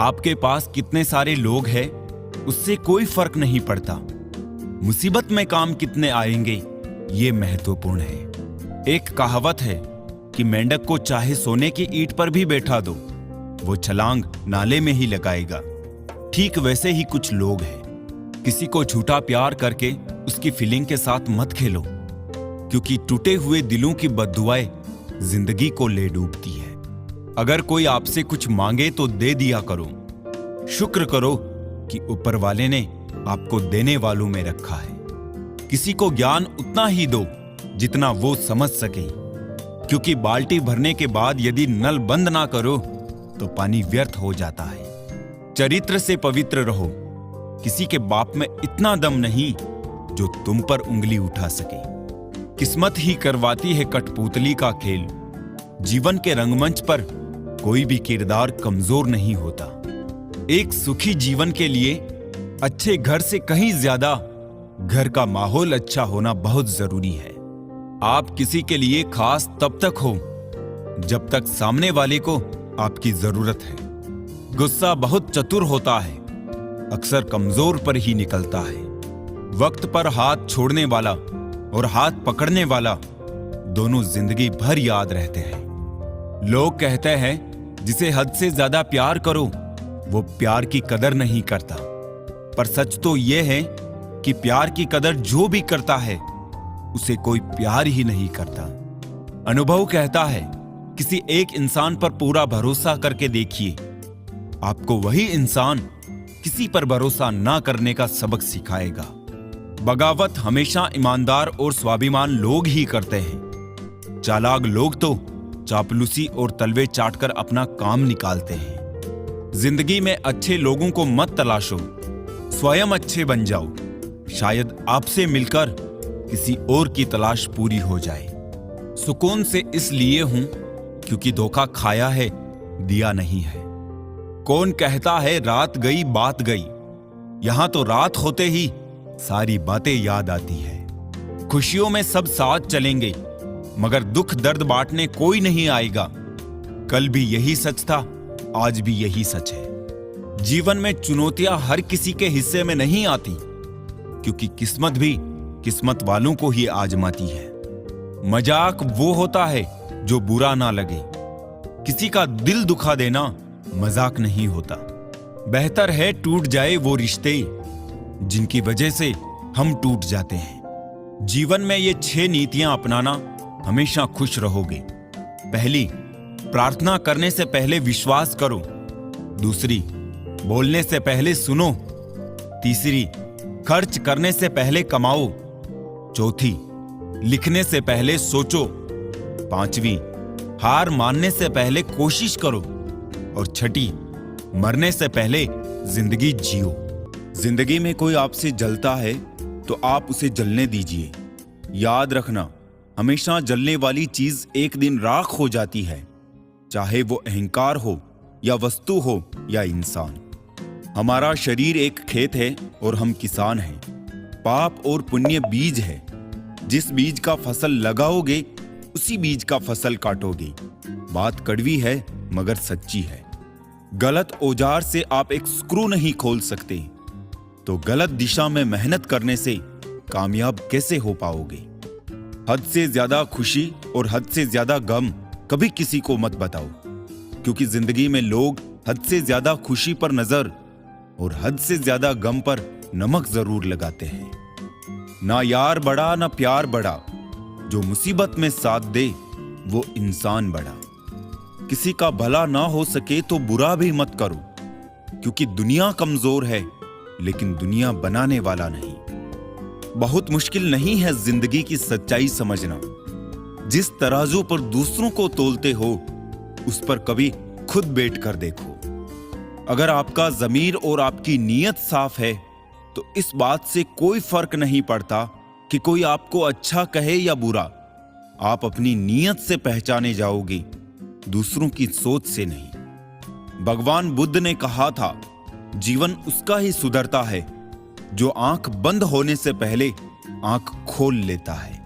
आपके पास कितने सारे लोग हैं उससे कोई फर्क नहीं पड़ता। मुसीबत में काम कितने आएंगे ये महत्वपूर्ण है। एक कहावत है कि मेंढक को चाहे सोने की ईंट पर भी बैठा दो, वो छलांग नाले में ही लगाएगा। ठीक वैसे ही कुछ लोग हैं। किसी को झूठा प्यार करके उसकी फीलिंग के साथ मत खेलो, क्योंकि टूटे हुए दिलों की बद्दुआएं जिंदगी को ले डूबती है। अगर कोई आपसे कुछ मांगे तो दे दिया करो। शुक्र करो कि ऊपर वाले ने आपको देने वालों में रखा है। किसी को ज्ञान उतना ही दो जितना वो समझ सके, क्योंकि बाल्टी भरने के बाद यदि नल बंद ना करो तो पानी व्यर्थ हो जाता है। चरित्र से पवित्र रहो। किसी के बाप में इतना दम नहीं जो तुम पर उंगली उठा सके। किस्मत ही करवाती है कठपुतली का खेल। जीवन के रंगमंच पर कोई भी किरदार कमजोर नहीं होता। एक सुखी जीवन के लिए अच्छे घर से कहीं ज्यादा घर का माहौल अच्छा होना बहुत जरूरी है। आप किसी के लिए खास तब तक हो जब तक सामने वाले को आपकी जरूरत है। गुस्सा बहुत चतुर होता है, अक्सर कमजोर पर ही निकलता है। वक्त पर हाथ छोड़ने वाला और हाथ पकड़ने वाला दोनों जिंदगी भर याद रहते हैं। लोग कहते हैं जिसे हद से ज्यादा प्यार करो वो प्यार की कदर नहीं करता, पर सच तो यह है कि प्यार की कदर जो भी करता है उसे कोई प्यार ही नहीं करता। अनुभव कहता है किसी एक इंसान पर पूरा भरोसा करके देखिए, आपको वही इंसान किसी पर भरोसा ना करने का सबक सिखाएगा। बगावत हमेशा ईमानदार और स्वाभिमान लोग ही करते हैं। चालाक लोग तो चापलूसी और तलवे चाटकर अपना काम निकालते हैं। जिंदगी में अच्छे लोगों को मत तलाशो, स्वयं अच्छे बन जाओ। शायद आपसे मिलकर किसी और की तलाश पूरी हो जाए। सुकून से इसलिए हूं क्योंकि धोखा खाया है, दिया नहीं है। कौन कहता है रात गई बात गई, यहां तो रात होते ही सारी बातें याद आती है। खुशियों में सब साथ चलेंगे, मगर दुख दर्द बांटने कोई नहीं आएगा। कल भी यही सच था, आज भी यही सच है। जीवन में चुनौतियां हर किसी के हिस्से में नहीं आती, क्योंकि किस्मत भी किस्मत वालों को ही आजमाती है। मजाक वो होता है जो बुरा ना लगे। किसी का दिल दुखा देना मजाक नहीं होता। बेहतर है टूट जाए वो रिश्ते जिनकी वजह से हम टूट जाते हैं। जीवन में ये 6 नीतियां अपनाना, हमेशा खुश रहोगे। पहली, प्रार्थना करने से पहले विश्वास करो। दूसरी, बोलने से पहले सुनो। तीसरी, खर्च करने से पहले कमाओ। चौथी, लिखने से पहले सोचो। पांचवी, हार मानने से पहले कोशिश करो। और छठी, मरने से पहले जिंदगी जियो। जिंदगी में कोई आपसे जलता है तो आप उसे जलने दीजिए। याद रखना, हमेशा जलने वाली चीज एक दिन राख हो जाती है, चाहे वो अहंकार हो या वस्तु हो या इंसान। हमारा शरीर एक खेत है और हम किसान हैं। पाप और पुण्य बीज है। जिस बीज का फसल लगाओगे उसी बीज का फसल काटोगे। बात कड़वी है मगर सच्ची है। गलत औजार से आप एक स्क्रू नहीं खोल सकते, तो गलत दिशा में मेहनत करने से कामयाब कैसे हो पाओगे। हद से ज्यादा खुशी और हद से ज्यादा गम कभी किसी को मत बताओ, क्योंकि जिंदगी में लोग हद से ज्यादा खुशी पर नजर और हद से ज्यादा गम पर नमक जरूर लगाते हैं। ना यार बड़ा ना प्यार बड़ा, जो मुसीबत में साथ दे वो इंसान बड़ा। किसी का भला ना हो सके तो बुरा भी मत करो, क्योंकि दुनिया कमजोर है लेकिन दुनिया बनाने वाला नहीं। बहुत मुश्किल नहीं है जिंदगी की सच्चाई समझना। जिस तराजू पर दूसरों को तोलते हो उस पर कभी खुद बैठ कर देखो। अगर आपका ज़मीर और आपकी नीयत साफ है तो इस बात से कोई फर्क नहीं पड़ता कि कोई आपको अच्छा कहे या बुरा। आप अपनी नीयत से पहचाने जाओगे, दूसरों की सोच से नहीं। भगवान बुद्ध ने कहा था, जीवन उसका ही सुधरता है जो आंख बंद होने से पहले आंख खोल लेता है।